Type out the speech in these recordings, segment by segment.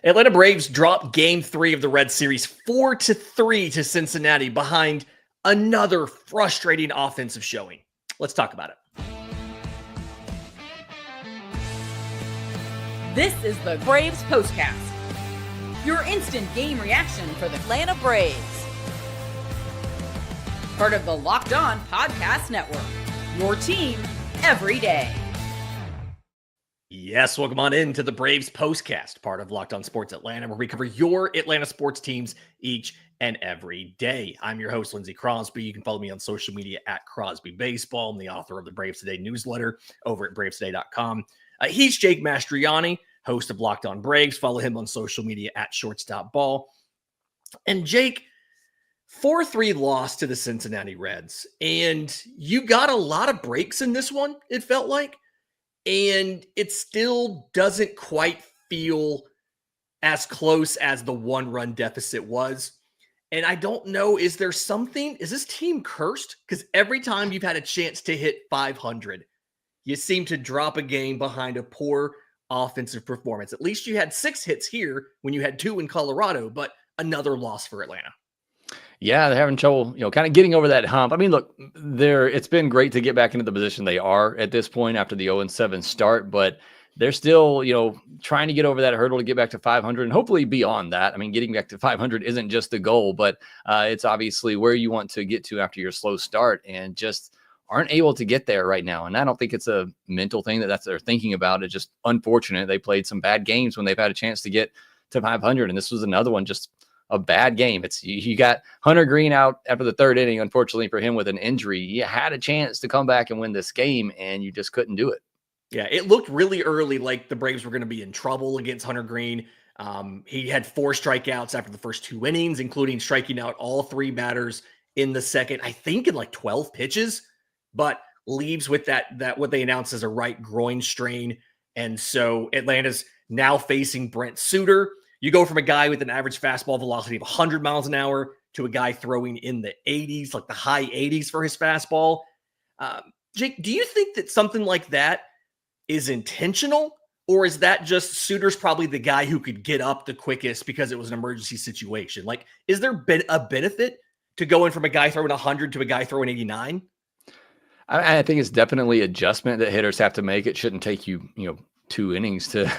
Atlanta Braves dropped Game 3 of the Red Series 4-3 to Cincinnati behind another frustrating offensive showing. Let's talk about it. This is the Braves Postcast, your instant game reaction for the Atlanta Braves. Part of the Locked On Podcast Network, your team every day. Yes, welcome on in to the Braves Postcast, part of Locked On Sports Atlanta, where we cover your Atlanta sports teams each and every day. I'm your host, Lindsay Crosby. You can follow me on social media at Crosby Baseball. I'm the author of the Braves Today newsletter over at bravestoday.com. He's Jake Mastroianni, host of Locked On Braves. Follow him on social media at shortstopball. And Jake, 4-3 loss to the Cincinnati Reds. And you got a lot of breaks in this one, it felt like. And it still doesn't quite feel as close as the one-run deficit was. And I don't know, is this team cursed? Because every time you've had a chance to hit 500, you seem to drop a game behind a poor offensive performance. At least you had 6 hits here when you had 2 in Colorado, but another loss for Atlanta. Yeah, they're having trouble, kind of getting over that hump. I mean, look, it's been great to get back into the position they are at this point after the 0-7 start, but they're still, trying to get over that hurdle to get back to 500 and hopefully beyond that. I mean, getting back to 500 isn't just the goal, but it's obviously where you want to get to after your slow start and just aren't able to get there right now. And I don't think it's a mental thing that's they're thinking about. It's just unfortunate. They played some bad games when they've had a chance to get to 500. And this was another one, just a bad game. You got Hunter Greene out after the 3rd inning, unfortunately for him, with an injury. You had a chance to come back and win this game, and you just couldn't do it. Yeah, it looked really early like the Braves were going to be in trouble against Hunter Greene. He had 4 strikeouts after the first 2 innings, including striking out all 3 batters in the second, I think in like 12 pitches, but leaves with that what they announced as a right groin strain. And so Atlanta's now facing Brent Suter. You go from a guy with an average fastball velocity of 100 miles an hour to a guy throwing in the 80s, like the high 80s for his fastball. Jake, do you think that something like that is intentional, or is that just Suter's probably the guy who could get up the quickest because it was an emergency situation? Like, is there a benefit to going from a guy throwing 100 to a guy throwing 89? I think it's definitely adjustment that hitters have to make. It shouldn't take you, 2 innings to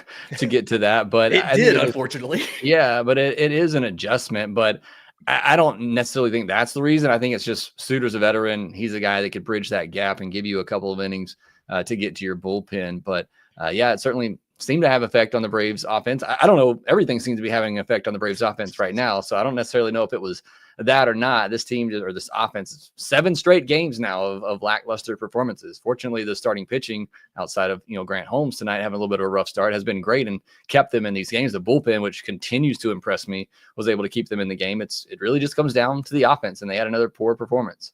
get to that, but it did, unfortunately. Yeah, but it is an adjustment, but I don't necessarily think that's the reason. I think it's just Suter's a veteran. He's a guy that could bridge that gap and give you a couple of innings to get to your bullpen. But yeah, it certainly seemed to have effect on the Braves offense. I don't know. Everything seems to be having an effect on the Braves offense right now. So I don't necessarily know if it was that or not. This team or this offense, 7 straight games now of lackluster performances. Fortunately, the starting pitching outside of, Grant Holmes tonight having a little bit of a rough start has been great and kept them in these games. The bullpen, which continues to impress me, was able to keep them in the game. It really just comes down to the offense, and they had another poor performance.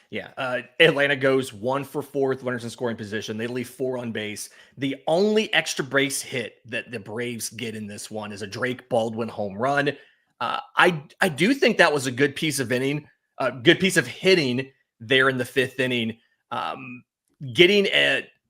Yeah, Atlanta goes 1 for 4 with runners in scoring position. They leave 4 on base. The only extra base hit that the Braves get in this one is a Drake Baldwin home run. I do think that was a good piece of hitting there in the 5th inning. Getting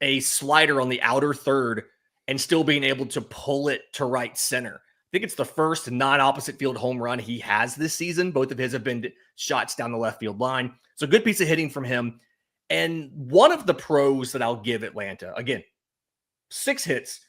a slider on the outer third and still being able to pull it to right center. I think it's the first non-opposite field home run he has this season. Both of his have been shots down the left field line. So good piece of hitting from him. And one of the pros that I'll give Atlanta, again, 6 hits.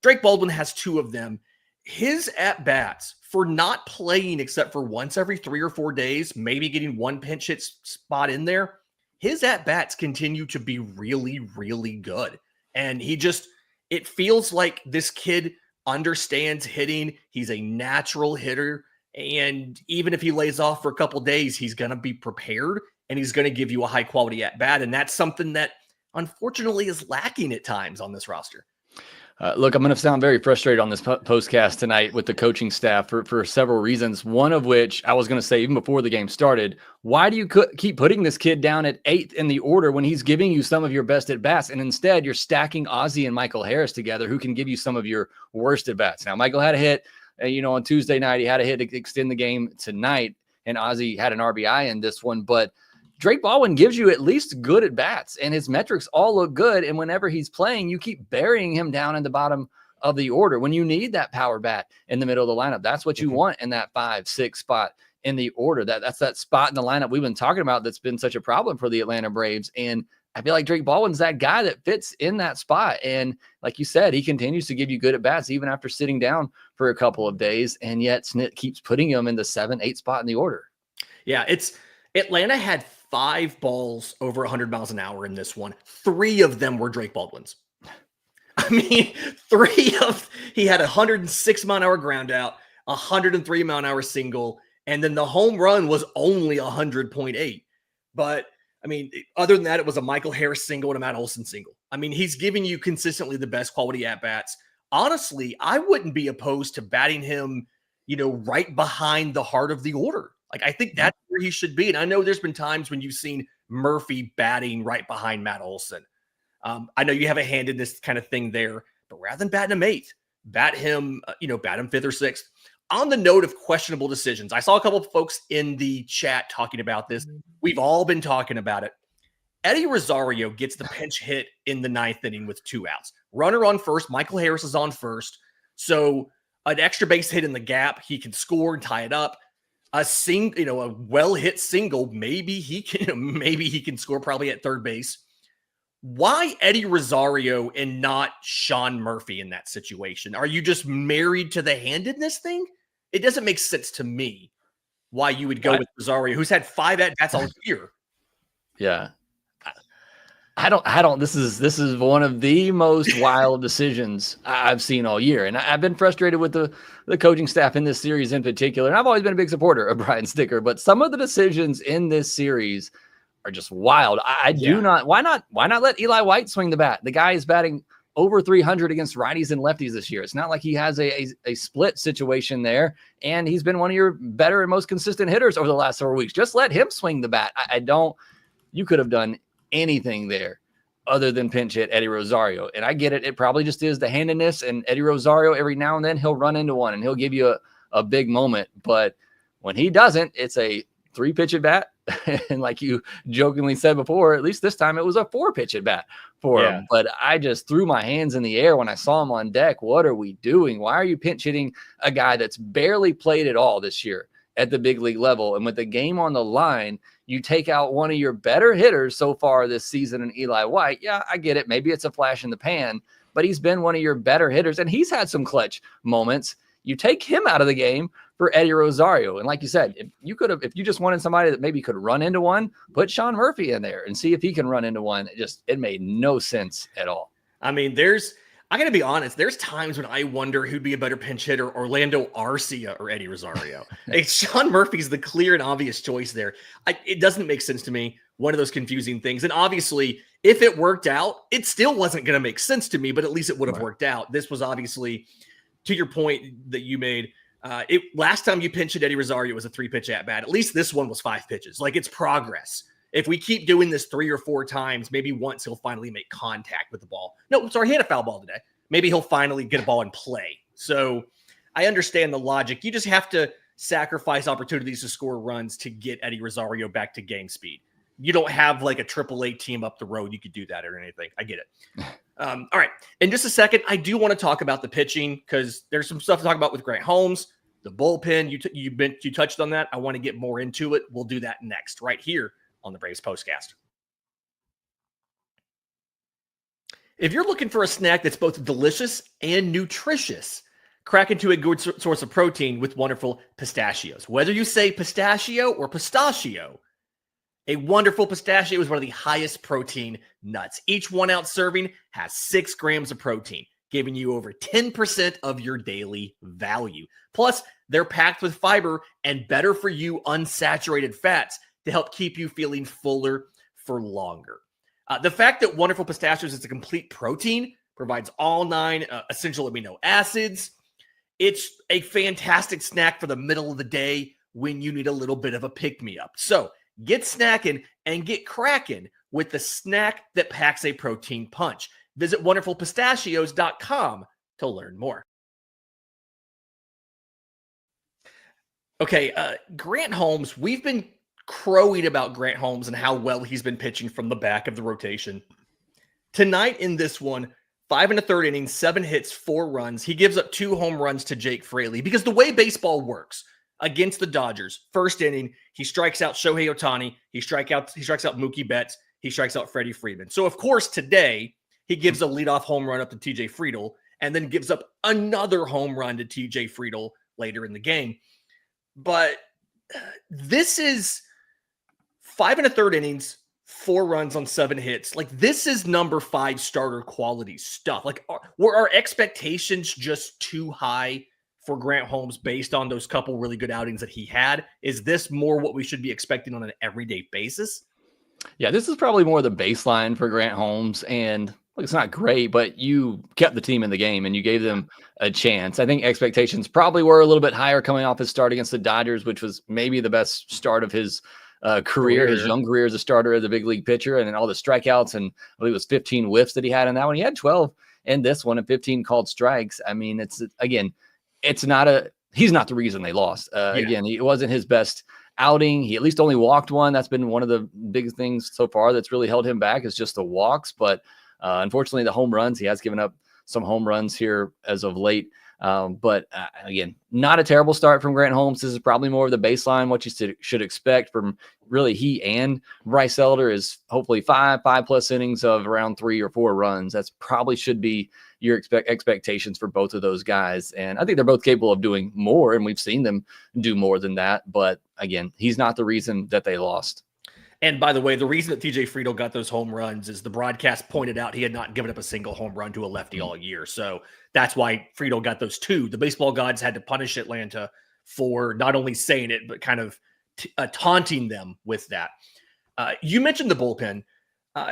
Drake Baldwin has 2 of them. His at-bats for not playing except for once every 3 or 4 days, maybe getting 1 pinch hit spot in there, his at-bats continue to be really, really good. And it feels like this kid understands hitting. He's a natural hitter. And even if he lays off for a couple days, he's going to be prepared and he's going to give you a high quality at bat. And that's something that unfortunately is lacking at times on this roster. Look, I'm going to sound very frustrated on this postcast tonight with the coaching staff for several reasons. One of which I was going to say even before the game started, why do you keep putting this kid down at 8th in the order when he's giving you some of your best at bats? And instead you're stacking Ozzie and Michael Harris together, who can give you some of your worst at bats. Now, Michael had a hit, on Tuesday night, he had a hit to extend the game tonight, and Ozzie had an RBI in this one, but Drake Baldwin gives you at least good at bats, and his metrics all look good. And whenever he's playing, you keep burying him down in the bottom of the order. When you need that power bat in the middle of the lineup, that's what you want in that 5-6 spot in the order. That's that spot in the lineup we've been talking about that's been such a problem for the Atlanta Braves. And I feel like Drake Baldwin's that guy that fits in that spot. And like you said, he continues to give you good at bats even after sitting down for a couple of days. And yet Snit keeps putting him in the 7-8 spot in the order. Yeah, Atlanta had 5 balls over 100 miles an hour in this one. 3 of them were Drake Baldwin's. I mean, he had a 106 mile an hour ground out, 103 mile an hour single, and then the home run was only 100.8. But I mean, other than that, it was a Michael Harris single and a Matt Olson single. I mean, he's giving you consistently the best quality at-bats. Honestly, I wouldn't be opposed to batting him, right behind the heart of the order. Like, I think that's where he should be. And I know there's been times when you've seen Murphy batting right behind Matt Olson. I know you have a hand in this kind of thing there, but rather than batting him 8th, bat him 5th or 6th. On the note of questionable decisions, I saw a couple of folks in the chat talking about this. We've all been talking about it. Eddie Rosario gets the pinch hit in the 9th inning with 2 outs. Runner on first. Michael Harris is on first. So an extra base hit in the gap, he can score and tie it up. A well-hit single, maybe he can score probably at third base. Why Eddie Rosario and not Sean Murphy in that situation? Are you just married to the handedness thing? It doesn't make sense to me why you would go with Rosario, who's had 5 at-bats all year. Yeah. I don't, this is one of the most wild decisions I've seen all year. And I've been frustrated with the coaching staff in this series in particular. And I've always been a big supporter of Brian Sticker, but some of the decisions in this series are just wild. Why not let Eli White swing the bat? The guy is batting over 300 against righties and lefties this year. It's not like he has a split situation there. And he's been one of your better and most consistent hitters over the last several weeks. Just let him swing the bat. You could have done anything there other than pinch hit Eddie Rosario. And I get it. It probably just is the handedness, and Eddie Rosario, every now and then he'll run into one and he'll give you a big moment. But when he doesn't, it's a 3-pitch at bat. And like you jokingly said before, at least this time it was a 4-pitch at bat for him. But I just threw my hands in the air when I saw him on deck. What are we doing? Why are you pinch hitting a guy that's barely played at all this year at the big league level? And with the game on the line, you take out one of your better hitters so far this season in Eli White. Yeah, I get it. Maybe it's a flash in the pan, but he's been one of your better hitters, and he's had some clutch moments. You take him out of the game for Eddie Rosario. And like you said, if you just wanted somebody that maybe could run into one, put Sean Murphy in there and see if he can run into one. It made no sense at all. I mean, I got to be honest, there's times when I wonder who'd be a better pinch hitter, Orlando Arcia or Eddie Rosario. Sean Murphy's the clear and obvious choice there. It doesn't make sense to me. One of those confusing things. And obviously, if it worked out, it still wasn't going to make sense to me, but at least it would have worked out. This was obviously, to your point that you made, last time you pinch hit Eddie Rosario, it was a 3-pitch at bat. At least this one was 5 pitches. Like, it's progress. If we keep doing this 3 or 4 times, maybe once he'll finally make contact with the ball. No, sorry, he had a foul ball today. Maybe he'll finally get a ball and play. So I understand the logic. You just have to sacrifice opportunities to score runs to get Eddie Rosario back to game speed. You don't have like a AAA team up the road. You could do that or anything. I get it. All right. In just a second, I do want to talk about the pitching because there's some stuff to talk about with Grant Holmes, the bullpen. You touched on that. I want to get more into it. We'll do that next right here on the Braves Postcast. If you're looking for a snack that's both delicious and nutritious, crack into a good source of protein with wonderful pistachios. Whether you say pistachio or pistachio, a wonderful pistachio is one of the highest protein nuts. Each 1 ounce serving has 6 grams of protein, giving you over 10% of your daily value. Plus, they're packed with fiber and better for you unsaturated fats to help keep you feeling fuller for longer. The fact that Wonderful Pistachios is a complete protein, provides all 9 essential amino acids. It's a fantastic snack for the middle of the day when you need a little bit of a pick-me-up. So get snacking and get cracking with the snack that packs a protein punch. Visit wonderfulpistachios.com to learn more. Okay, Grant Holmes, we've been crowing about Grant Holmes and how well he's been pitching from the back of the rotation. Tonight in this one, 5 1/3 innings, 7 hits, 4 runs. He gives up 2 home runs to Jake Fraley because the way baseball works against the Dodgers, first inning, he strikes out Shohei Ohtani. He strikes out Mookie Betts. He strikes out Freddie Freeman. So, of course, today he gives a leadoff home run up to TJ Friedl and then gives up another home run to TJ Friedl later in the game. But this is 5 1/3 innings, 4 runs on 7 hits. Like, this is number 5 starter quality stuff. Like, were our expectations just too high for Grant Holmes based on those couple really good outings that he had? Is this more what we should be expecting on an everyday basis? Yeah, this is probably more the baseline for Grant Holmes. And look, it's not great, but you kept the team in the game and you gave them a chance. I think expectations probably were a little bit higher coming off his start against the Dodgers, which was maybe the best start of his career, his young career as a starter, as a big league pitcher, and then all the strikeouts, and I believe it was 15 whiffs that he had in that one. He had 12 in this one and 15 called strikes. I mean, he's not the reason they lost. Again, it wasn't his best outing. He at least only walked one. That's been one of the biggest things so far that's really held him back, is just the walks. But unfortunately, the home runs, he has given up some home runs here as of late. But again, not a terrible start from Grant Holmes. This is probably more of the baseline. What you should expect from really he and Bryce Elder is hopefully 5+ innings of around 3 or 4 runs. That's probably should be your expectations for both of those guys. And I think they're both capable of doing more, and we've seen them do more than that. But again, he's not the reason that they lost. And by the way, the reason that TJ Friedl got those home runs is the broadcast pointed out he had not given up a single home run to a lefty all year. So that's why Friedl got those 2. The baseball gods had to punish Atlanta for not only saying it, but kind of taunting them with that. You mentioned the bullpen.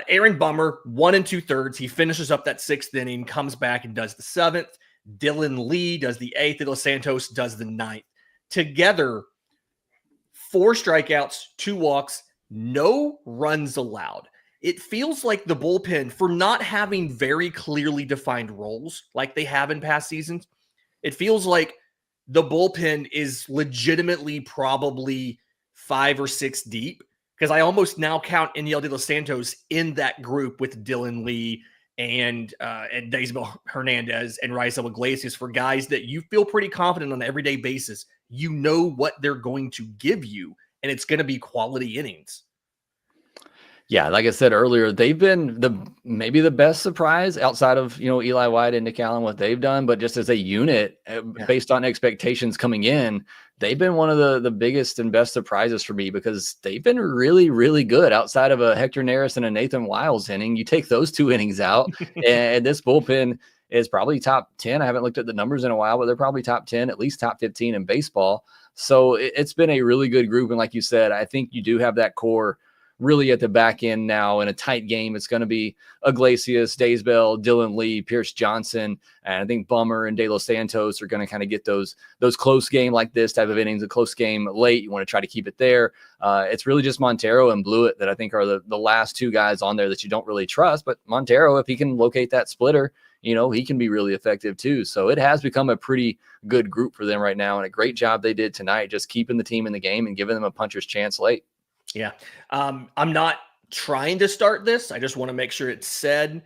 Aaron Bummer, 1 2/3. He finishes up that 6th inning, comes back and does the 7th. Dylan Lee does the 8th. And Dos Santos does the 9th. Together, 4 strikeouts, 2 walks, no runs allowed. It feels like the bullpen, for not having very clearly defined roles like they have in past seasons, it feels like the bullpen is legitimately probably 5 or 6 deep, because I almost now count Eniel de Los Santos in that group with Dylan Lee and Daisybel Hernandez and Raisel Iglesias for guys that you feel pretty confident on an everyday basis. You know what they're going to give you, and it's going to be quality innings. Yeah, like I said earlier, they've been maybe the best surprise outside of, Eli White and Nick Allen, what they've done, but just as a unit, based on expectations coming in, they've been one of the biggest and best surprises for me, because they've been really, really good outside of a Hector Neris and a Nathan Wiles inning. You take those 2 innings out, and this bullpen is probably top 10. I haven't looked at the numbers in a while, but they're probably top 10, at least top 15 in baseball. So it's been a really good group. And like you said, I think you do have that core really at the back end now in a tight game. It's going to be Iglesias, Daysbell, Dylan Lee, Pierce Johnson, and I think Bummer and De Los Santos are going to kind of get those close game like this type of innings, a close game late. You want to try to keep it there. It's really just Montero and Blewett that I think are the last 2 guys on there that you don't really trust. But Montero, if he can locate that splitter, he can be really effective too. So it has become a pretty good group for them right now, and a great job they did tonight, just keeping the team in the game and giving them a puncher's chance late. Yeah. I'm not trying to start this. I just want to make sure it's said.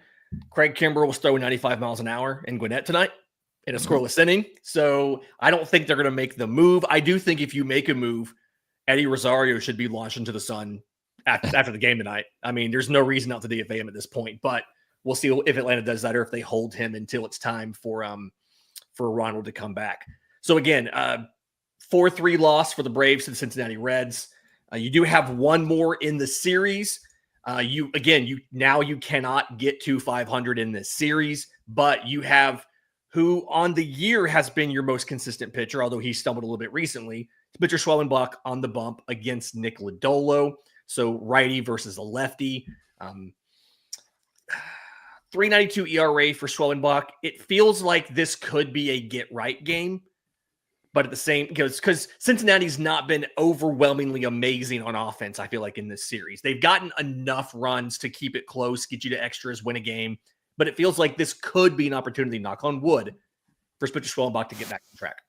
Craig Kimbrell was throwing 95 miles an hour in Gwinnett tonight in a scoreless inning. So I don't think they're going to make the move. I do think if you make a move, Eddie Rosario should be launched into the sun after the game tonight. I mean, there's no reason not to DFA him at this point, but we'll see if Atlanta does that or if they hold him until it's time for Ronald to come back. So again, 4-3 loss for the Braves to the Cincinnati Reds. You do have one more in the series. You cannot get to 500 in this series, but you have who on the year has been your most consistent pitcher, although he stumbled a little bit recently. Pitcher Schwellenbach on the bump against Nick Lodolo. So righty versus a lefty. 3.92 ERA for Schwellenbach. It feels like this could be a get right game. But at the same, because Cincinnati's not been overwhelmingly amazing on offense, I feel like, in this series. They've gotten enough runs to keep it close, get you to extras, win a game. But it feels like this could be an opportunity, knock on wood, for Pitcher Schwellenbach to get back on track.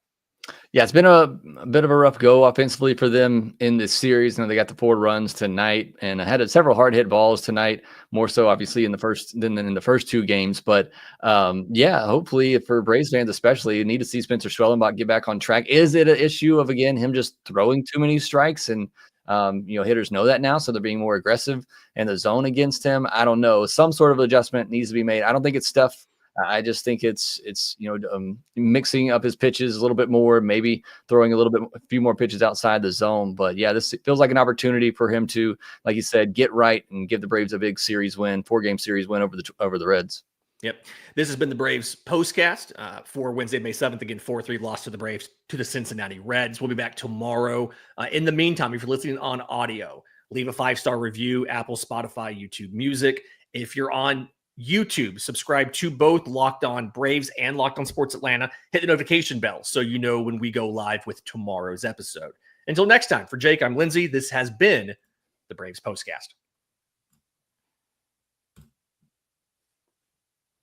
Yeah, it's been a bit of a rough go offensively for them in this series. They got the 4 runs tonight, and I had several hard hit balls tonight, more so obviously in the first than in the first 2 games. But yeah, hopefully for Braves fans especially, you need to see Spencer Schwellenbach get back on track. Is it an issue of again him just throwing too many strikes and hitters know that now, so they're being more aggressive in the zone against him? I don't know. Some sort of adjustment needs to be made. I don't think it's stuff. I just think it's mixing up his pitches a little bit more, maybe throwing a few more pitches outside the zone. But yeah, this feels like an opportunity for him to, like you said, get right and give the Braves a big series win, 4-game series win over the Reds. Yep. This has been the Braves Postcast for Wednesday, May 7th. Again, 4-3 loss to the Braves to the Cincinnati Reds. We'll be back tomorrow. In the meantime, if you're listening on audio, leave a 5-star review, Apple, Spotify, YouTube Music. If you're on YouTube, subscribe to both Locked On Braves and Locked On Sports Atlanta. Hit the notification bell so you know when we go live with tomorrow's episode. Until next time, for Jake, I'm Lindsay. This has been the Braves Postcast.